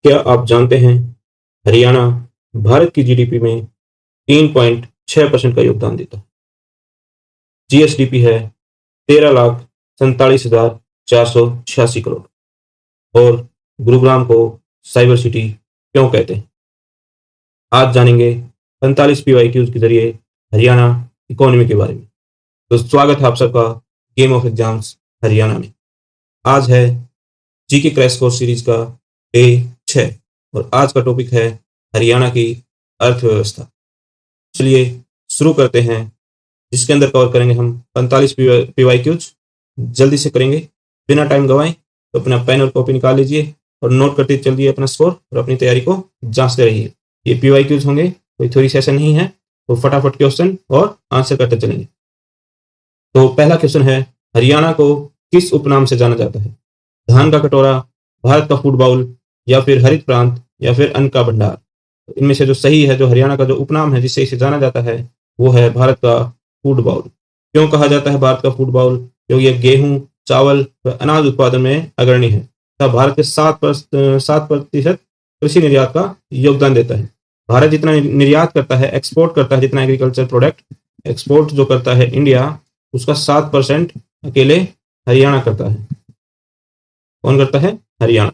क्या आप जानते हैं हरियाणा भारत की जीडीपी में 3.6% का योगदान देता है। जीएसडीपी है 13,47,486 करोड़। और गुरुग्राम को साइबर सिटी क्यों कहते हैं, आज जानेंगे 45 PYQs के जरिए हरियाणा इकोनॉमी के बारे में। तो स्वागत है आप सबका गेम ऑफ एग्जाम्स हरियाणा में। आज है जीके क्रैश कोर्स सीरीज का डे 6 और आज का टॉपिक है हरियाणा की अर्थव्यवस्था। चलिए शुरू करते हैं, जिसके अंदर कवर करेंगे हम 45 PYQs। जल्दी से करेंगे बिना टाइम गवाएं। तो अपना पेन और कॉपी निकाल लीजिए और नोट करते चलिए अपना स्कोर और अपनी तैयारी को जांचते रहिए। ये PYQs होंगे, कोई थ्योरी सेशन नहीं है, तो फटाफट क्वेश्चन और आंसर करते चलेंगे। तो पहला क्वेश्चन है, हरियाणा को किस उपनाम से जाना जाता है? धान का कटोरा, भारत का फूड बाउल, या फिर हरित प्रांत, या फिर अन्न का भंडार। तो इनमें से जो सही है, जो हरियाणा का जो उपनाम है जिससे इसे जाना जाता है, वो है भारत का फूड बाउल। क्यों कहा जाता है भारत का फूड बाउल? क्योंकि यह गेहूं, चावल व अनाज उत्पादन में अग्रणी है तथा भारत के 7% कृषि निर्यात का योगदान देता है। भारत जितना निर्यात करता है, एक्सपोर्ट करता है, जितना एग्रीकल्चर प्रोडक्ट एक्सपोर्ट जो करता है इंडिया, उसका 7% अकेले हरियाणा करता है। कौन करता है? हरियाणा।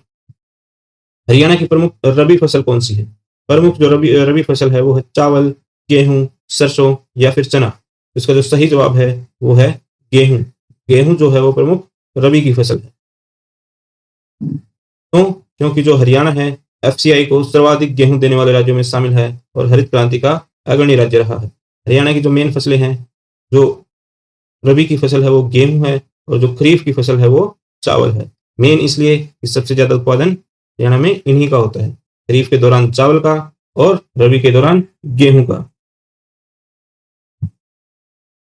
हरियाणा की प्रमुख रबी फसल कौन सी है? प्रमुख जो रबी फसल है वो है चावल, गेहूं, सरसों या फिर चना। इसका जो सही जवाब है वो है गेहूं। गेहूं जो है वो प्रमुख रबी की फसल है। तो क्योंकि जो हरियाणा है FCI को सर्वाधिक गेहूं देने वाले राज्यों में शामिल है और हरित क्रांति का अग्रणी राज्य रहा है। हरियाणा की जो मेन फसलें हैं, जो रबी की फसल है वो गेहूं है और जो खरीफ की फसल है वो चावल है। मेन इसलिए कि सबसे ज्यादा उत्पादन हरियाणा में इन्हीं का होता है, खरीफ के दौरान चावल का और रबी के दौरान गेहूं का।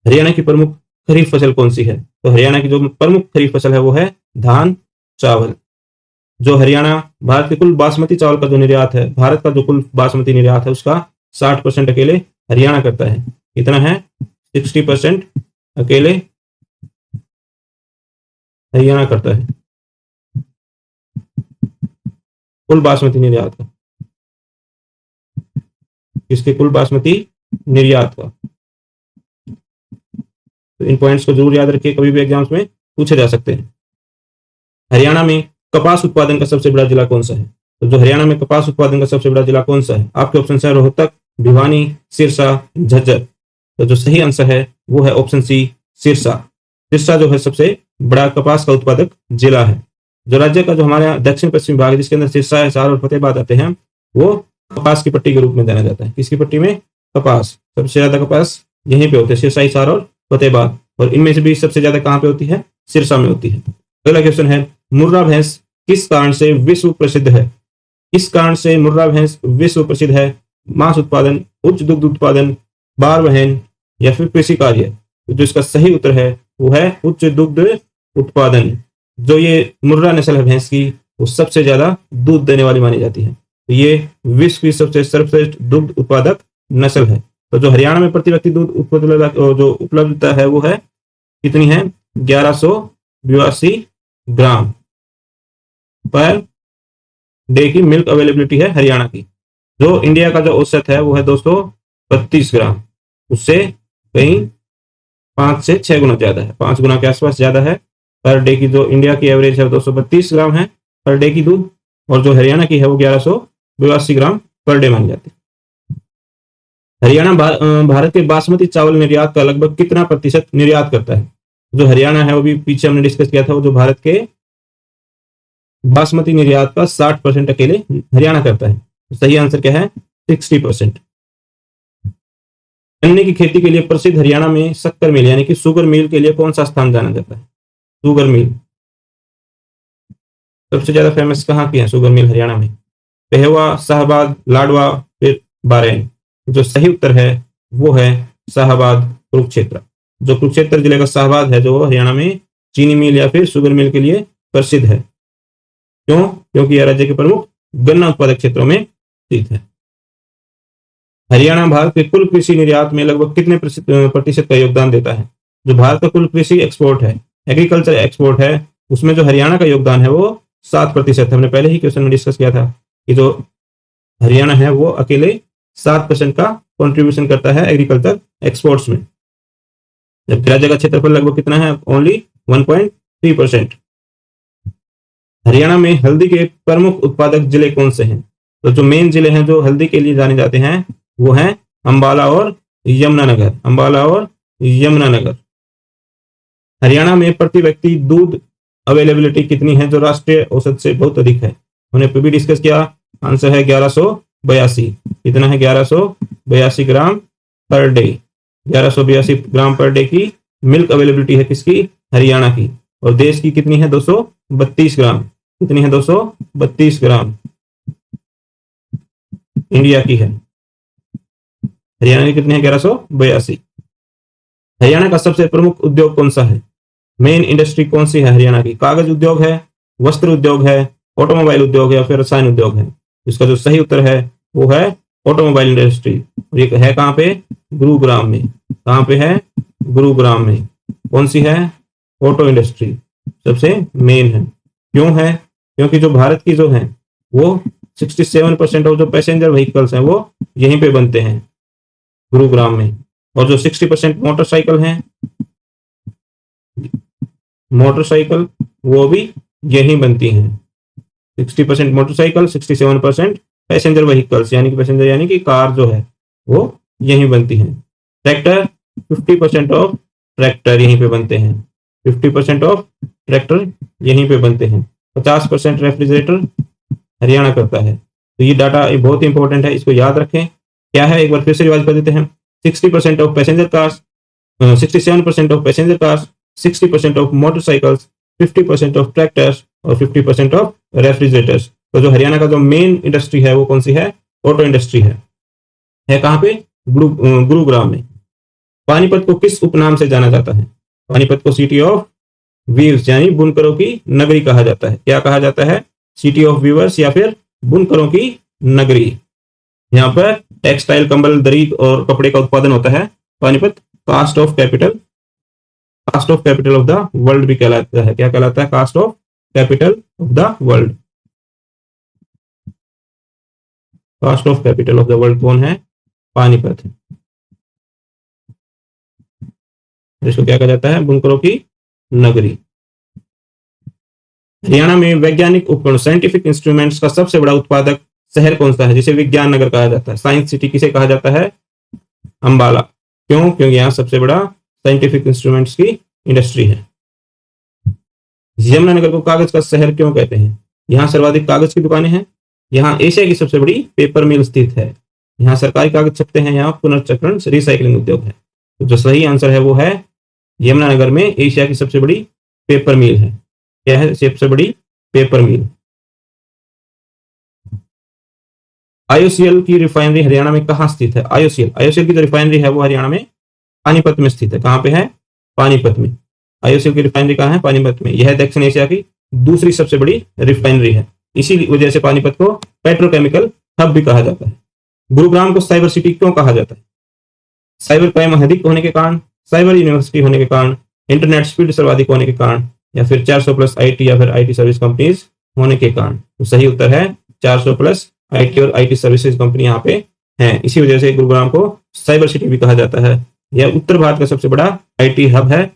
हरियाणा की प्रमुख खरीफ फसल कौन सी है? तो हरियाणा की जो प्रमुख खरीफ फसल है वो है धान, चावल। जो हरियाणा भारत के कुल बासमती चावल का जो निर्यात है, भारत का जो कुल बासमती निर्यात है उसका 60% अकेले हरियाणा करता है। कितना है? 60% अकेले हरियाणा करता है कुल बासमती निर्यात का। किसके? कुल बासमती निर्यात का। तो इन पॉइंट्स को जरूर याद रखिए, कभी भी एग्जाम्स में पूछे जा सकते हैं। हरियाणा में कपास उत्पादन का सबसे बड़ा जिला कौन सा है? तो जो हरियाणा में कपास उत्पादन का सबसे बड़ा जिला कौन सा है? आपके ऑप्शन है रोहतक, भिवानी, सिरसा, झज्जर। तो जो सही आंसर है वो है ऑप्शन सी, सिरसा। सिरसा जो है सबसे बड़ा कपास का उत्पादक जिला है। जो राज्य का जो हमारे दक्षिण पश्चिम भाग जिसके अंदर सिरसा, हिसार और फतेहाबाद आते हैं, वो कपास की पट्टी के रूप में जाना जाता है। किसकी पट्टी में? कपास। सबसे ज्यादा कपास यहीं पे होते हैं, सिरसा, हिसार और फतेहाबाद। और इनमें से भी सबसे ज्यादा कहाँ पे होती है? सिरसा में होती है। अगला क्वेश्चन है, मुर्रा भैंस किस कारण से विश्व प्रसिद्ध है? किस कारण से मुर्रा भैंस विश्व प्रसिद्ध है? मांस उत्पादन, उच्च दुग्ध उत्पादन, बार वहन, या फिर कृषि कार्य। तो जो इसका सही उत्तर है वो है उच्च दुग्ध उत्पादन। जो ये मुर्रा नस्ल है भैंस की, वो सबसे ज्यादा दूध देने वाली मानी जाती है। तो ये विश्व की सबसे सर्वश्रेष्ठ दुग्ध उत्पादक नस्ल है। तो जो हरियाणा में प्रति व्यक्ति दूध जो उपलब्धता है वो है कितनी है? 1182 ग्राम पर डे की मिल्क अवेलेबिलिटी है हरियाणा की। जो इंडिया का जो औसत है वो है 232 ग्राम। उससे कहीं 5 से 6 गुना ज्यादा है, 5 गुना के आसपास ज्यादा है। पर डे की जो इंडिया की एवरेज है 232 ग्राम है पर डे की दूध, और जो हरियाणा की है वो 1182 ग्राम पर डे मानी जाती है। हरियाणा भारत के बासमती चावल निर्यात का लगभग कितना प्रतिशत निर्यात करता है? जो हरियाणा है वो भी पीछे हमने डिस्कस किया था, वो जो भारत के बासमती निर्यात का 60% अकेले हरियाणा करता है। तो सही आंसर क्या है? 60%। गन्ने की खेती के लिए प्रसिद्ध हरियाणा में शक्कर मिल यानी कि शुगर मिल के लिए कौन सा स्थान जाना जाता है? शुगर मिल सबसे ज्यादा फेमस कहाँ की है? शुगर मिल हरियाणा में पेहवा, शाहबाद, लाडवा, फिर बारेन। जो सही उत्तर है वो है शाहबाद, कुरुक्षेत्र। जो कुरुक्षेत्र जिले का शाहबाद है जो हरियाणा में चीनी मिल या फिर शुगर मिल के लिए प्रसिद्ध है। क्यों? क्योंकि यह राज्य के प्रमुख गन्ना उत्पादक क्षेत्रों में स्थित है। हरियाणा भारत के कुल कृषि निर्यात में लगभग कितने प्रतिशत का योगदान देता है? जो भारत का कुल कृषि एक्सपोर्ट है, एग्रीकल्चर एक्सपोर्ट है, उसमें जो हरियाणा का योगदान है वो 7% है। हमने पहले ही क्वेश्चन में डिस्कस किया था। कि जो हरियाणा है वो अकेले 7% का कंट्रीब्यूशन करता है एग्रीकल्चर एक्सपोर्ट्स में, जबकि राज्य का क्षेत्रफल लगभग कितना है, ओनली 1.3%। हरियाणा में हल्दी के प्रमुख उत्पादक जिले कौन से हैं? तो जो मेन जिले हैं जो हल्दी के लिए जाने जाते हैं वो हैं अंबाला और यमुनानगर, अंबाला और यमुनानगर। हरियाणा में प्रति व्यक्ति दूध अवेलेबिलिटी कितनी है जो राष्ट्रीय औसत से बहुत अधिक है? हमने भी डिस्कस किया, आंसर है 1182। कितना है? 1182 ग्राम पर डे। 1182 ग्राम पर डे की मिल्क अवेलेबिलिटी है किसकी? हरियाणा की। और देश की कितनी है? 232 ग्राम। कितनी है? 232 ग्राम इंडिया की है। हरियाणा की कितनी है? 1182। हरियाणा का सबसे प्रमुख उद्योग कौन सा है? मेन इंडस्ट्री कौन सी है हरियाणा की? कागज उद्योग है, वस्त्र उद्योग है, ऑटोमोबाइल उद्योग है या फिर रसायन उद्योग है? इसका जो सही उत्तर है वो है ऑटोमोबाइल इंडस्ट्री। और ये है कहाँ पे? गुरुग्राम में। कहाँ पे है? गुरुग्राम में। कौन सी है? ऑटो इंडस्ट्री सबसे मेन है। क्यों है? क्योंकि जो भारत की जो है वो 67% ऑफ जो पैसेंजर व्हीकल्स हैं वो यहीं पे बनते हैं, गुरुग्राम में। और जो 60% मोटरसाइकिल हैं, मोटरसाइकिल वो भी यहीं बनती हैं। 60% मोटरसाइकिल, 67% पैसेंजर व्हीकल्स यानी कि पैसेंजर यानी कि कार जो है वो यहीं बनती हैं। ट्रैक्टर 50% ऑफ ट्रैक्टर यहीं पे बनते हैं। 50% ऑफ ट्रैक्टर यहीं पे बनते हैं। 50% रेफ्रिजरेटर हरियाणा करता है। तो ये डाटा बहुत इंपॉर्टेंट है, इसको याद रखें। क्या है? एक बार फिर से रिवाइज कर देते हैं। 60% of passenger cars, 67% of passenger cars, 60% of motorcycles, 50% of tractors और 50% ऑफ रेफ्रिजरेटर्स। तो जो हरियाणा का जो मेन इंडस्ट्री है वो कौन सी है? ऑटो इंडस्ट्री है कहाँ पे? गुरुग्राम में। पानीपत को किस उपनाम से जाना जाता है? पानीपत को सिटी ऑफ वीव्स यानी बुनकरों की नगरी कहा जाता है। क्या कहा जाता है? सिटी ऑफ वीवर्स या फिर बुनकरों की नगरी। यहाँ पर टेक्सटाइल, कंबल, दरी और कपड़े का उत्पादन होता है। Panipat cast off capital, cast off capital of the world भी कहलाता है। क्या कहलाता है? Cast off capital of the world. Cast off capital of the world कौन है? पानीपत है। इसको क्या कहा जाता है? बुनकरों की नगरी। हरियाणा में वैज्ञानिक उपकरण, साइंटिफिक इंस्ट्रूमेंट्स का सबसे बड़ा उत्पादक शहर कौन सा है जिसे विज्ञान नगर कहा जाता है? साइंस सिटी किसे कहा जाता है? अंबाला। क्यों? क्योंकि यहाँ सबसे बड़ा साइंटिफिक इंस्ट्रूमेंट्स की इंडस्ट्री है। यमुनानगर को कागज का शहर क्यों कहते हैं? यहाँ सर्वाधिक कागज की दुकानें हैं। यहाँ एशिया की सबसे बड़ी पेपर मिल स्थित है। यहाँ सरकारी कागज छपते हैं। यहाँ पुनर्चक्रण रिसाइकलिंग उद्योग है। तो जो सही आंसर है वो है यमुनानगर में एशिया की सबसे बड़ी पेपर मिल है। क्या है? सबसे बड़ी पेपर मिल। आईओसीएल की रिफाइनरी हरियाणा में कहाँ स्थित है? आईओसीएल की जो रिफाइनरी है वो हरियाणा में पानीपत में स्थित है। कहाँ पे है? पानीपत में। आईओसीएल की रिफाइनरी कहाँ है? पानीपत में। यह दक्षिण एशिया की दूसरी सबसे बड़ी रिफाइनरी है। इसी वजह से पानीपत को पेट्रोकेमिकल हब भी कहा जाता है। गुरुग्राम को साइबर सिटी क्यों कहा जाता है? साइबर क्राइम अधिक होने के कारण, साइबर यूनिवर्सिटी होने के कारण, इंटरनेट स्पीड सर्वाधिक होने के कारण या फिर 400+ आईटी या फिर आईटी सर्विस कंपनीज होने के कारण? तो सही उत्तर है 400+ आईटी और आईटी सर्विसेज कंपनी यहाँ पे हैं। इसी वजह से गुरुग्राम को साइबर सिटी भी कहा जाता है। यह उत्तर भारत का सबसे बड़ा आईटी हब है।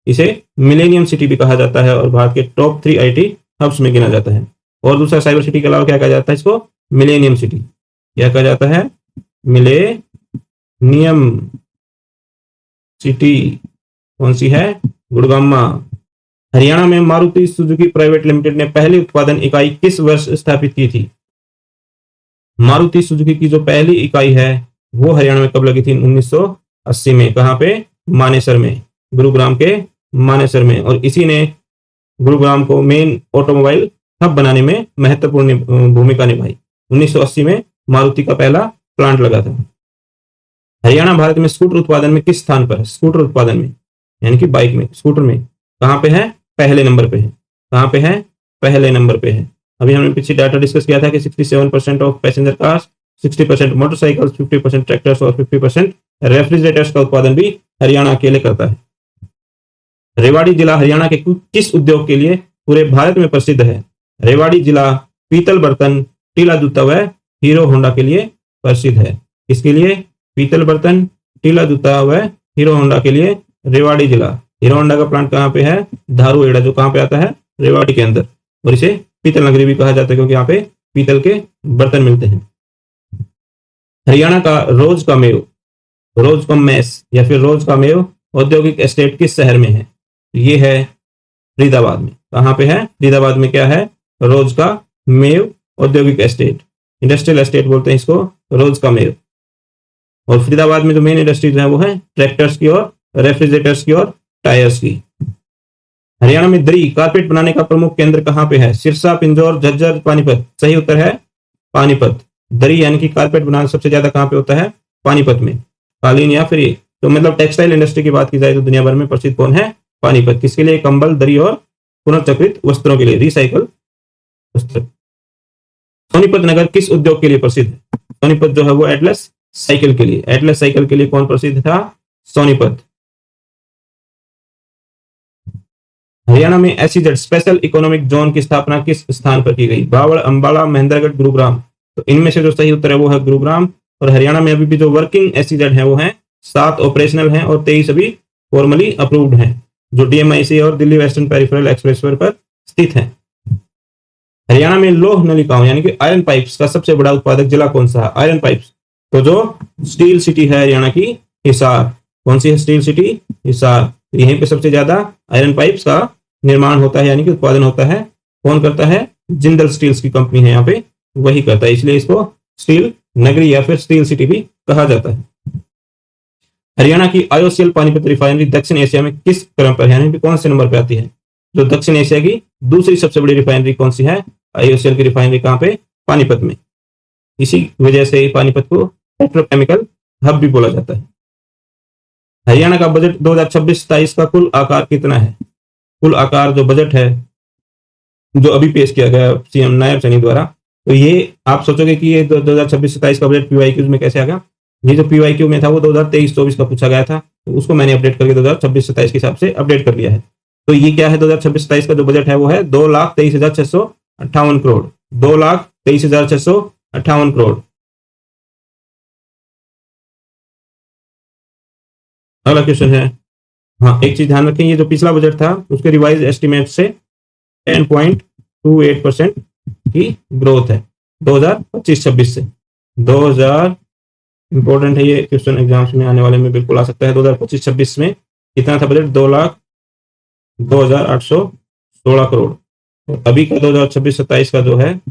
इसे मिलेनियम सिटी भी कहा जाता है और भारत के टॉप 3 आईटी हब्स में गिना जाता है। और दूसरा साइबर सिटी के अलावा क्या कहा जाता है इसको? Millennium city. क्या कहा जाता है? Millennium city. कौन सी है? गुड़गांव। हरियाणा में मारुति सुजुकी प्राइवेट लिमिटेड ने पहली उत्पादन इकाई किस वर्ष स्थापित की थी? मारुति सुजुकी की जो पहली इकाई है वो हरियाणा में कब लगी थी? 1980 में। कहाँ पे? मानेसर में, गुरुग्राम के मानेसर में। और इसी ने गुरुग्राम को मेन ऑटोमोबाइल हब बनाने में महत्वपूर्ण भूमिका निभाई। 1980 में मारुति का पहला प्लांट लगा था। हरियाणा भारत में स्कूटर उत्पादन में किस स्थान पर है? स्कूटर उत्पादन में यानी कि बाइक में, स्कूटर में कहाँ पे है? पहले नंबर पे है। कहाँ पे है? पहले नंबर पे है। अभी हमने पीछे डाटा डिस्कस किया था कि 67% of passenger cars, 60% motorcycles, 50% tractors और 50% रेफ्रिजरेटर्स का उत्पादन भी हरियाणा अकेले करता है। रेवाड़ी जिला हरियाणा के किस उद्योग के लिए पूरे भारत में प्रसिद्ध है? रेवाड़ी जिला पीतल बर्तन, टीला जूता व हीरो होंडा के लिए प्रसिद्ध है। इसके लिए पीतल बर्तन, टीला जूता व हीरो होंडा के लिए रेवाड़ी जिला। हीरो होंडा का प्लांट कहाँ पे है? धारूहेड़ा, जो कहाँ पे आता है? रेवाड़ी के अंदर। और इसे पीतल नगरी भी कहा जाता है क्योंकि यहाँ पे पीतल के बर्तन मिलते हैं। हरियाणा का रोज का मेव, रोज का मैस या फिर रोज का मेव औद्योगिक एस्टेट किस शहर में है? ये है फरीदाबाद में। कहाँ पे है? फरीदाबाद में। क्या है? रोज का मेव औद्योगिक एस्टेट, इंडस्ट्रियल एस्टेट बोलते हैं इसको, रोज का मेव। और फरीदाबाद में जो मेन इंडस्ट्रीज है वो है ट्रैक्टर्स की और रेफ्रिजरेटर्स की और टायर्स की। हरियाणा में दरी कारपेट बनाने का प्रमुख केंद्र कहाँ पे है? सिरसा, पिंजौर, झज्जर, पानीपत। सही उत्तर है पानीपत। दरी यानी कि कारपेट बनाना सबसे ज्यादा कहाँ पे होता है? पानीपत में। कालीन या फिर तो मतलब टेक्सटाइल इंडस्ट्री की बात की जाए तो दुनिया भर में प्रसिद्ध कौन है? पानीपत। किसके लिए? कंबल, दरी और पुनर्चक्रित वस्त्रों के लिए, रिसाइकल वस्त्र। सोनीपत नगर किस उद्योग के लिए प्रसिद्ध है? सोनीपत जो है वो एटलस साइकिल के लिए। एटलस साइकिल के लिए कौन प्रसिद्ध था? सोनीपत। हरियाणा में एसईजेड स्पेशल इकोनॉमिक जोन की स्थापना किस स्थान पर की गई? बावड़, अंबाला, महेंद्रगढ़, गुरुग्राम। तो इनमें से जो सही उत्तर है वो है गुरुग्राम। और हरियाणा में अभी भी जो वर्किंग एसईजेड है वो है 7 ऑपरेशनल हैं और 23 अभी फॉर्मली अप्रूव्ड हैं, जो डीएमआईसी और दिल्ली वेस्टर्न पेरिफेरल एक्सप्रेसवे पर स्थित है। हरियाणा में लौह नलिकाओं यानी कि आयरन पाइप्स का सबसे बड़ा उत्पादक जिला कौन सा है? Iron pipes. तो जो स्टील सिटी है हरियाणा की, हिसार। कौन सी है स्टील सिटी? हिसार। यहीं पे सबसे ज्यादा आयरन पाइप्स का निर्माण होता है यानी कि उत्पादन होता है। कौन करता है? जिंदल स्टील्स की कंपनी है यहाँ पे, वही करता है, इसलिए इसको स्टील नगरी या फिर स्टील सिटी भी कहा जाता है। हरियाणा की आईओसीएल पानीपत रिफाइनरी दक्षिण एशिया में किस क्रम पर यानी कि कौन से नंबर पे आती है? जो दक्षिण एशिया की दूसरी सबसे बड़ी रिफाइनरी कौन सी है? आईओसीएल की रिफाइनरी कहाँ पे? पानीपत में। इसी वजह से पानीपत को पेट्रोकेमिकल हब भी बोला जाता है। हरियाणा का बजट 2026-27 का कुल आकार कितना है? कुल आकार जो बजट है जो अभी पेश किया गया सीएम नायब सैनी द्वारा, तो ये आप सोचोगे कि ये 2026-27 का बजट पीवाईक्यूज में कैसे आ गया? ये जो पीवाईक्यू में था वो 2023-24 का पूछा गया था, तो उसको मैंने अपडेट करके 2026-27 के हिसाब से अपडेट कर लिया है। तो ये क्या है? 2026-27 का जो बजट है वो है 2,23,658 करोड़। 2,23,658 करोड़। अगला क्वेश्चन है, हाँ एक चीज ध्यान रखें, ये जो पिछला बजट था उसके रिवाइज एस्टिमेट से 10.28% की ग्रोथ है 2025-26 से। 2000 इंपॉर्टेंट है ये क्वेश्चन, एग्जाम्स में आने वाले में बिल्कुल आ सकता है। 2025-26 में कितना था बजट? 2,02,816 करोड़। और अभी का 2026-27 का जो है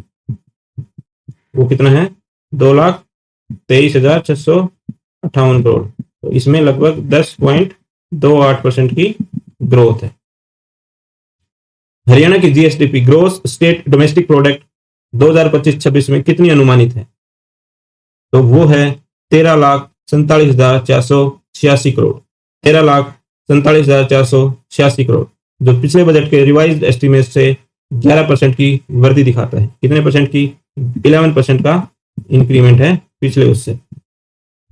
वो कितना है? 2,23,658 करोड़। तो इसमें लगभग 10.28% की ग्रोथ है। हरियाणा की GSDP gross state domestic product 2025-26 में कितनी अनुमानित है? तो वो है 13,47,486 करोड़। 13,47,486 करोड़, जो पिछले बजट के रिवाइज्ड एस्टिमेट से 11% की वृद्धि दिखाता है। कितने परसेंट की? 11% का इंक्रीमेंट है पिछले उससे।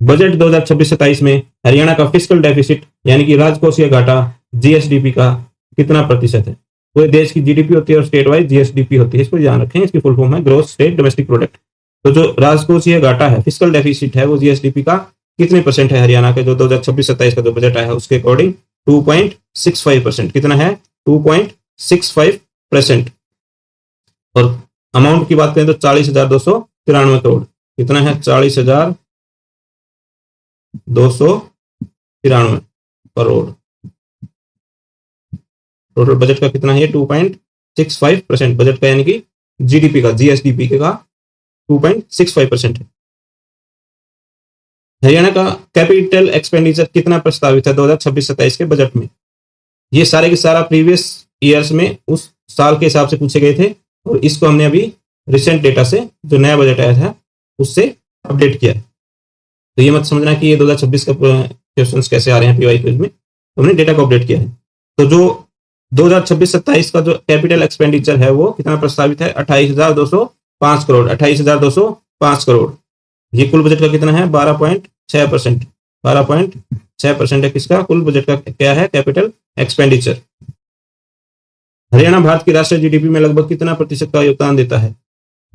बजट 2026-27 में हरियाणा का फिस्कल डेफिसिट यानी कि राजकोषीय घाटा जीएसडीपी का कितना प्रतिशत है? पूरे देश की जीडीपी होती है और स्टेट वाइज जीएसडीपी होती है, इसको ध्यान रखें। इसकी फुल फॉर्म है ग्रोस स्टेट डोमेस्टिक प्रोडक्ट। तो जो राजकोषीय घाटा है, फिस्कल डेफिसिट है, वो जीएसडीपी का कितने परसेंट है हरियाणा के? जो 2026-27 का जो बजट आया है उसके अकॉर्डिंग 2.65%। कितना है? 2.65%। और अमाउंट की बात करें तो 40,293 करोड़। कितना है? 40,293 करोड़। टोटल बजट का कितना है? 2.65% बजट का, यानी कि जीडीपी का, जीएसडीपी का 2.65% है। हरियाणा का कैपिटल एक्सपेंडिचर कितना प्रस्तावित है 2026-27 के बजट में? ये सारे के सारा प्रीवियस ईयर्स में उस साल के हिसाब से पूछे गए थे और इसको हमने अभी रिसेंट डेटा से, जो नया बजट आया था उससे अपडेट किया है। तो ये मत समझना कि ये 2026 का क्वेश्चंस कैसे आ रहे हैं पीवाई क्विज में, हमने डेटा को अपडेट किया है। तो जो 2026-27 का जो कैपिटल एक्सपेंडिचर है वो कितना प्रस्तावित है? 28,205 करोड़। 28,205 करोड़। ये कुल बजट का कितना है? 12.6%। 12.6% है किसका? कुल बजट का क्या है? Capital expenditure. हरियाणा भारत की राष्ट्रीय जीडीपी में लगभग कितना प्रतिशत का योगदान देता है?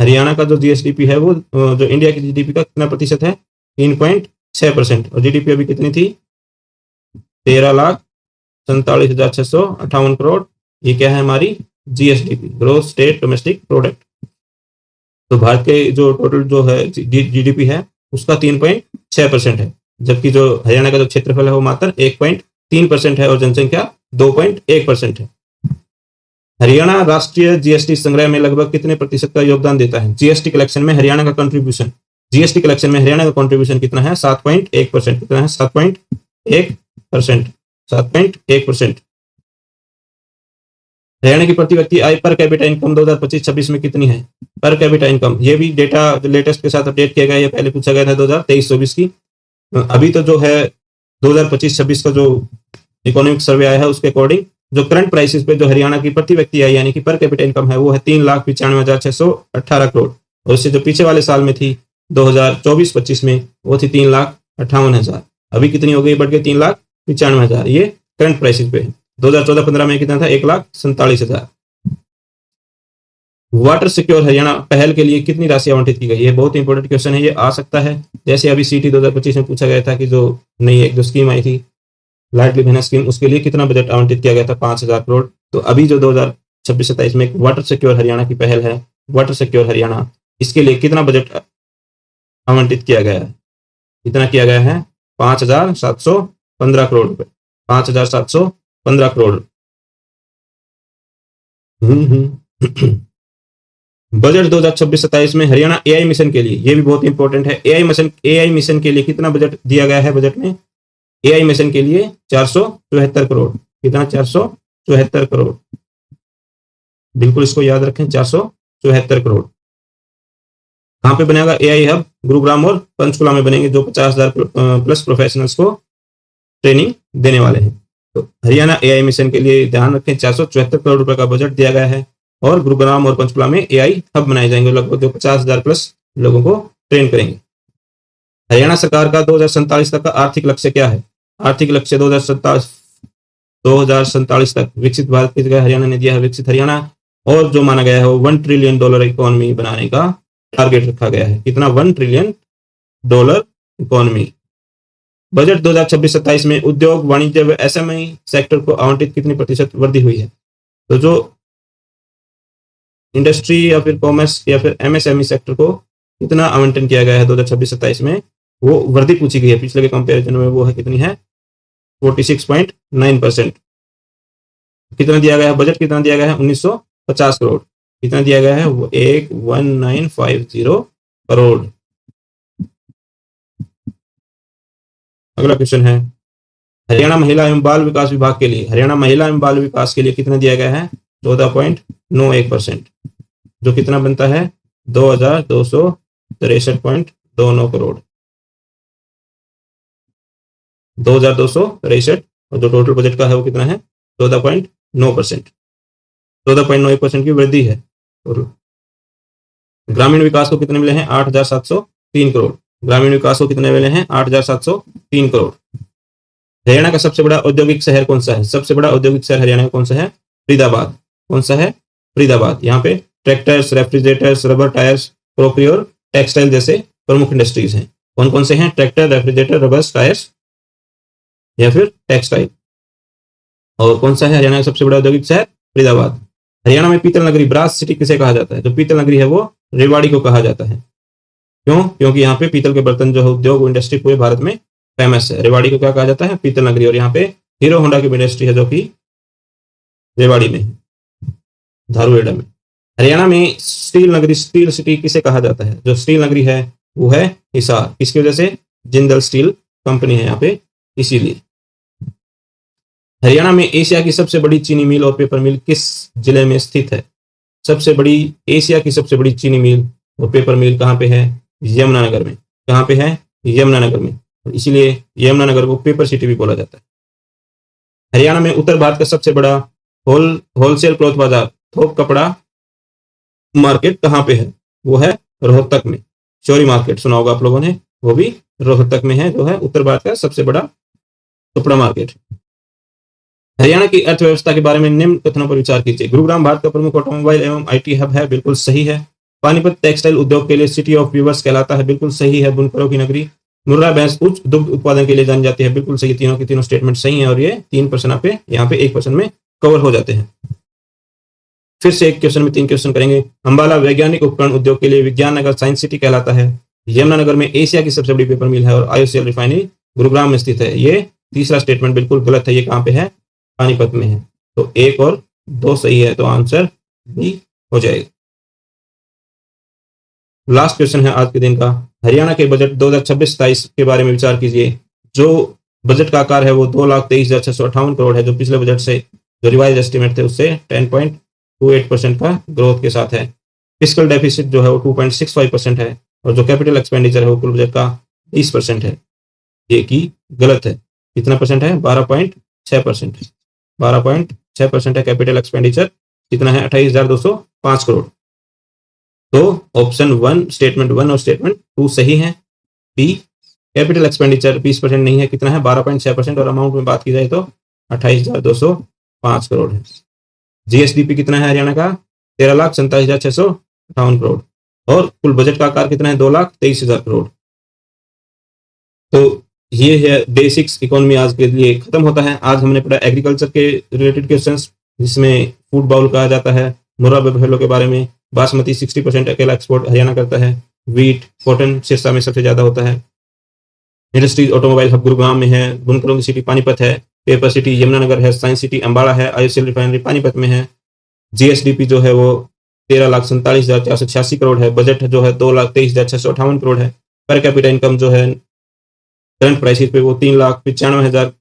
हरियाणा का जो जीएसडीपी है वो जो इंडिया की जीडीपी का कितना प्रतिशत है? 3.6%। और जीडीपी अभी कितनी थी? 13,47,658 करोड़। ये क्या है हमारी? GSDP, growth state domestic product. तो भारत के जो टोटल जो है जीडीपी है उसका 3.6% है, जबकि जो हरियाणा का जो क्षेत्रफल है वो मात्र 1.3% है और जनसंख्या 2.1% है। हरियाणा राष्ट्रीय जीएसटी संग्रह में लगभग कितने प्रतिशत का योगदान देता है? जीएसटी कलेक्शन में हरियाणा का कंट्रीब्यूशन, जीएसटी कलेक्शन में हरियाणा का कंट्रीब्यूशन कितना है? 7.1%। कितना है? 7.1%। 7.1%। हरियाणा की प्रति व्यक्ति आय पर कैपिटा इनकम 2025-26 में कितनी है? पर कैपिटा इनकम, ये भी डेटा लेटेस्ट के साथ अपडेट किया गया है। ये पहले पूछा गया था 2023-24 की। अभी तो जो है 2025-26 का जो इकोनॉमिक सर्वे आया है उसके अकॉर्डिंग जो करंट प्राइसेस पे जो हरियाणा की प्रति व्यक्ति आय यानी कि पर कैपिटा इनकम है वो है 3,95,618 करोड़। और इससे जो पीछे वाले साल में थी 2024-25 में वो थी 3,58,000। अभी कितनी हो गई? बढ़ के 3,95,000। ये करंट प्राइसेस पे है। 2014-15 में कितना था? 1,47,000। वाटर सिक्योर हरियाणा पहल के लिए कितनी राशि आवंटित की गई? ये बहुत इंपॉर्टेंट क्वेश्चन है, ये आ सकता है। जैसे अभी सीटी 2025 में पूछा गया था कि जो नई एक जो स्कीम आई थी लाडली बहना स्कीम, उसके लिए कितना बजट आवंटित किया गया था? 5,000 करोड़। तो अभी जो 2026-27 में वाटर सिक्योर हरियाणा की पहल है, वाटर सिक्योर हरियाणा, इसके लिए कितना बजट आवंटित किया गया है? कितना किया गया है? 5,715 करोड़ रुपए। 5,715 करोड़। बजट 2026-27 में हरियाणा एआई मिशन के लिए, ये भी बहुत इंपॉर्टेंट है, एआई मिशन के लिए कितना बजट दिया गया है? बजट में एआई मिशन के लिए 474 करोड़। कितना? 474 करोड़। बिल्कुल इसको याद रखें, 474 करोड़। कहां पे बनेगा एआई हब? गुरुग्राम और पंचकुला में बनेंगे, जो 50,000 प्लस प्रोफेशनल्स को ट्रेनिंग देने वाले हैं। तो हरियाणा एआई मिशन के लिए ध्यान रखें 474 करोड़ रुपए का बजट दिया गया है और गुरुग्राम और पंचकुला में एआई हब बनाए जाएंगे, लगभग जो 50,000 प्लस लोगों को ट्रेन करेंगे। हरियाणा सरकार का 2047 तक का आर्थिक लक्ष्य क्या है? आर्थिक लक्ष्य 2047 तक विकसित भारत की जगह हरियाणा ने दिया है विकसित हरियाणा, और जो माना गया है वो $1 ट्रिलियन इकोनॉमी बनाने का टारगेट रखा गया है। कितना? $1 ट्रिलियन इकोनॉमी। बजट 2026-27 में उद्योग, वाणिज्य व एसएमई सेक्टर को आवंटित कितनी प्रतिशत वृद्धि हुई है? तो जो इंडस्ट्री या फिर कॉमर्स या फिर एमएसएमई सेक्टर को कितना आवंटन किया गया है 2026-27 में, वो वृद्धि पूछी गई है। पिछले के कंपैरिजन में वो है कितनी है? 46.9%। कितना दिया गया है? बजट कितना दिया गया है? 1950 करोड़। कितना दिया गया है? वो 1950 करोड़। अगला क्वेश्चन है हरियाणा महिला एवं बाल विकास विभाग के लिए, हरियाणा महिला एवं बाल विकास के लिए कितना दिया गया है? 14.91%, जो कितना बनता है? 2,263.29 करोड़। 2,263, और जो टोटल बजट का है वो कितना है? 14.9%। 14.9% की वृद्धि है। और ग्रामीण विकास को कितने मिले हैं? 8,703 करोड़। ग्रामीण विकास को कितने मिले हैं? 8,703 करोड़। हरियाणा का सबसे बड़ा औद्योगिक शहर कौन सा है? सबसे बड़ा औद्योगिक शहर हरियाणा का कौन सा है? फरीदाबाद। कौन सा है? फरीदाबाद। यहाँ पे tractors, refrigerators, rubber tyres, crockery और टेक्सटाइल जैसे प्रमुख इंडस्ट्रीज हैं। कौन कौन से हैं? ट्रैक्टर, रेफ्रिजरेटर, रबर टायर्स या फिर टेक्सटाइल। और कौन सा है हरियाणा का सबसे बड़ा औद्योगिक शहर? फरीदाबाद। हरियाणा में पीतल नगरी, ब्रास सिटी किसे कहा जाता है? जो पीतल नगरी है वो रेवाड़ी को कहा जाता है। क्यों? क्योंकि यहाँ पे पीतल के बर्तन जो है उद्योग इंडस्ट्री पूरे भारत में फेमस है। रेवाड़ी को क्या कहा जाता है? पीतल नगरी। और यहाँ पे हीरो होंडा की इंडस्ट्री है जो कि रेवाड़ी में है, धारूहेड़ा में। हरियाणा में स्टील नगरी, स्टील सिटी किसे कहा जाता है? जो स्टील नगरी है वो है हिसार। किसकी वजह से? जिंदल स्टील कंपनी है यहाँ पे, इसीलिए। हरियाणा में एशिया की सबसे बड़ी चीनी मिल और पेपर मिल किस जिले में स्थित है? सबसे बड़ी, एशिया की सबसे बड़ी चीनी मिल और पेपर मिल कहाँ पे है? यमुनानगर में। कहाँ पे है? यमुनानगर में। और इसीलिए यमुनानगर को पेपर सिटी भी बोला जाता है। हरियाणा में उत्तर भारत का सबसे बड़ा होलसेल क्लॉथ बाजार, थोक कपड़ा मार्केट कहाँ पे है? वो है रोहतक में। चोरी मार्केट सुना होगा आप लोगों ने, वो भी रोहतक में है, जो है उत्तर भारत का सबसे बड़ा कपड़ा मार्केट। हरियाणा की अर्थव्यवस्था के बारे में निम्न कथनों पर विचार कीजिए। गुरुग्राम भारत का प्रमुख ऑटोमोबाइल एवं आईटी हब है, बिल्कुल सही है। पानीपत टेक्सटाइल उद्योग के लिए सिटी ऑफ वीवर्स कहलाता है, बिल्कुल सही है, बुनकरों की नगरी। मुर्रा भैंस उच्च दुग्ध उत्पादन के लिए जानी जाती है, बिल्कुल सही, तीनों के तीनों स्टेटमेंट सही हैं और ये 3% पे यहाँ पे 1% में कवर हो जाते हैं। फिर से एक क्वेश्चन में 3 क्वेश्चन करेंगे। अंबाला वैज्ञानिक उपकरण उद्योग के लिए विज्ञान नगर साइंस सिटी कहलाता है। यमुनानगर में एशिया की सबसे बड़ी पेपर मिल है और आईओसीएल रिफाइनरी गुरुग्राम में स्थित है। ये तीसरा स्टेटमेंट बिल्कुल गलत है, ये कहाँ पे है, पानीपत में है। तो 1 और 2 सही है, तो आंसर बी हो जाएगा। लास्ट क्वेश्चन है आज के दिन का। हरियाणा के बजट 2026-27 के बारे में विचार कीजिए। जो बजट का आकार है वो 2,23,658 करोड़ है, जो पिछले बजट से जो रिवाइज एस्टिमेट थे उससे 10.28% का ग्रोथ के साथ है। फिस्कल डेफिसिट जो है वो 2.65% है और जो कैपिटल एक्सपेंडिचर है वो कुल बजट का 20% है, ये की गलत है। कितना परसेंट है, 12.6% है, 12.6% है कैपिटल एक्सपेंडिचर। कितना है, 28,205 करोड़। तो ऑप्शन 1 स्टेटमेंट 1 और स्टेटमेंट 2 सही है। बी कैपिटल एक्सपेंडिचर 20% नहीं है, कितना है, 12.6% और अमाउंट में बात की जाए तो 28,205 करोड़ है। जीएसडीपी कितना है हरियाणा का, 13,47,658 करोड़ और कुल बजट का आकार कितना है, 2,23,000 करोड़। तो ये है बेसिक्स इकोनॉमी आज के लिए खत्म होता है। आज हमने पढ़ा एग्रीकल्चर के रिलेटेड क्वेश्चंस, जिसमें फूड बाउल कहा जाता है, मुर्रा बफेलो के बारे में, बासमती 60% अकेला एक्सपोर्ट हरियाणा करता है, वीट कॉटन सिरसा में सबसे ज्यादा होता है, इंडस्ट्रीज ऑटोमोबाइल हब गुरुग्राम में है, बुनकरों की सिटी पानीपत है, पेपर सिटी यमुनानगर है, साइंस सिटी अंबाला है, आईओसीएल रिफाइनरी पानीपत में है, जीएसडीपी जो है वो 13,47,486 करोड़ है, बजट जो है 2,23,658 करोड़ है, पर कैपिटा इनकम जो है करंट प्राइसेस पे वो 3,95,000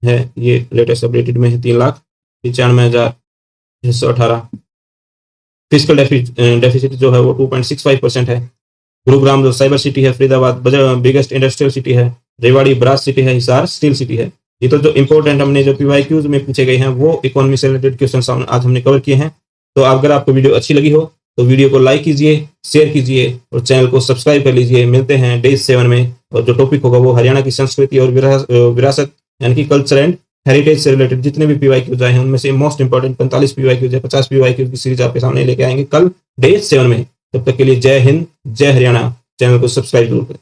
है, ये लेटेस्ट अपडेटेड में है 3,95,618। फिस्कल डेफिसिट जो है वो 2.65% है। गुरुग्राम जो साइबर सिटी है, फरीदाबाद बिगेस्ट इंडस्ट्रियल सिटी है, रेवाड़ी ब्रास सिटी है, हिसार स्टील सिटी है। ये तो जो इंपॉर्टेंट हमने जो पीवाईक्यूज में पूछे गए हैं वो इकोनॉमी से रिलेटेड क्वेश्चन आज हमने कवर किए हैं। तो अगर आपको वीडियो अच्छी लगी हो तो वीडियो को लाइक कीजिए, शेयर कीजिए और चैनल को सब्सक्राइब कर लीजिए। मिलते हैं डे 7 में और जो टॉपिक होगा वो हरियाणा की संस्कृति और विरासत यानी कि कल्चर एंड हेरिटेज से रिलेटेड जितने भी पीवाईक्यूज आए हैं उनमें से मोस्ट इंपॉर्टेंट 45 पीवाईक्यूज या 50 पीवाईक्यूज की सीरीज आपके सामने लेके आएंगे कल डे 7 में। तब तक के लिए जय हिंद, जय हरियाणा। चैनल को सब्सक्राइब जरूर करें।